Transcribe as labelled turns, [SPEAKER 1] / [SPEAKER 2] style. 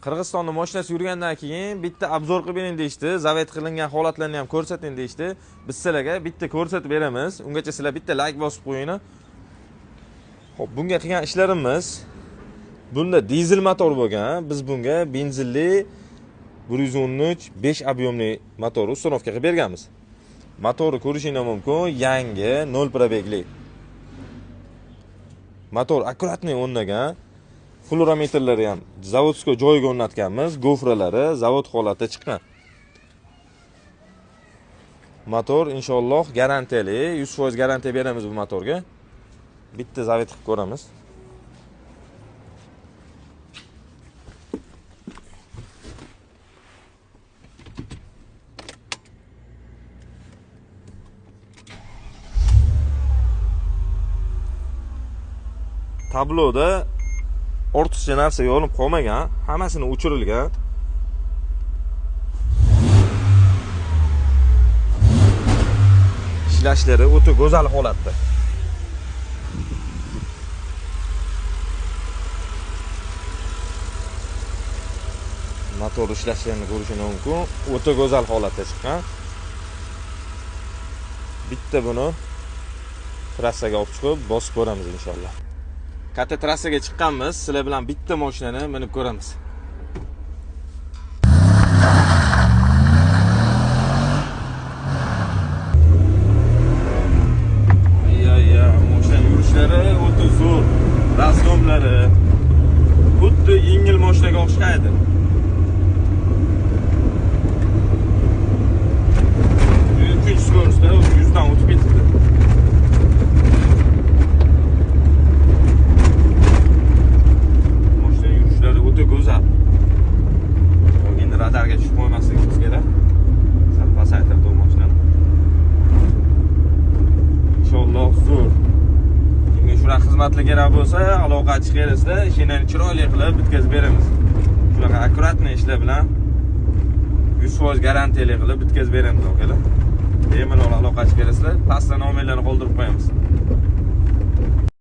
[SPEAKER 1] Qirg'izistonda mashinasi yurgandan keyin bitta obzor qilib bering deyishdi. Zavet qilingan holatlarni ham ko'rsating deyishdi. Biz sizlarga bitta ko'rsatib beramiz. Ungacha sizlar bitta like bosib qo'yinglar. Xo'p, bunga qilgan ishlarimiz bunda dizel motor bo'lgan. Biz bunga benzinli 113 5 объемli motorni uстановka qilib berganmiz. Motorni ko'rishingiz mumkin, yangi 0 probegli. Motor akkuratni o'rnagan. Fluorometrlari ham zavodskiy joyiga o'rnatganmiz. Gofralari zavod holatida chiqqan. Motor inshaalloh garantiyali, 100% garantiya beramiz bu motorga. Bitta zavet qilib ko'ramiz. Tabloda ortiqcha narsa yonib qolmagan, hammasini o'chirilgan. Ishlashlari o'ta go'zal holatda. Motor ishlashlarini ko'rishingiz mumkin, o'ta go'zal holatda chiqqan. Bitta buni trassaga olib chiqib, bosib ko'ramiz inshaalloh. Katta trassaga chiqqanmiz, sizlar bilan bitta mashinani minib ko'ramiz. Mashina yurishlari o'ta zo'r. Razgomlari xuddi yengil mashinaga o'xshaydi. Ikkinchi ko'rinishda 100 dan o'tib ketdi. O'ta go'zal. Endi radarga tushib qo'ymasligimiz kerak. Sal pasaytirib mashinani. Inshaalloh zo'r. Kimga shunaqa xizmatlar kerak bo'lsa, aloqachi kelasizda, ishini chiroyli qilib bitkazib beramiz. Shunaqa akkuratni ishlar bilan 100% garantiyali qilib bitkazib beramiz, akalar. Bemalol aloqachi kelasizlar, pastda nomerlarni qoldirib qo'yamiz.